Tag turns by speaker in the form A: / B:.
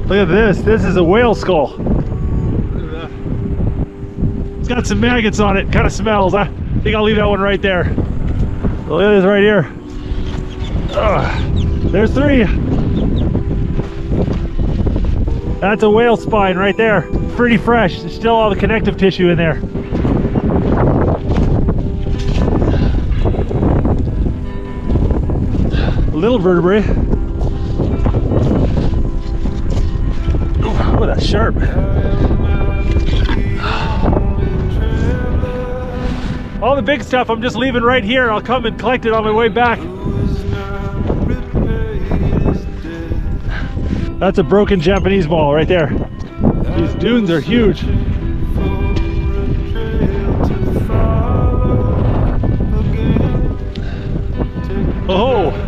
A: Look at this. This is a whale skull. It's got some maggots on it. Kind of smells. I think I'll leave that one right there. Look at this right here. There's 3. That's a whale spine right there. Pretty fresh. There's still all the connective tissue in there. Little vertebrae. Ooh, that's sharp. All the big stuff I'm just leaving right here. I'll come and collect it on my way back. That's a broken Japanese ball right there. These dunes are huge. Oh!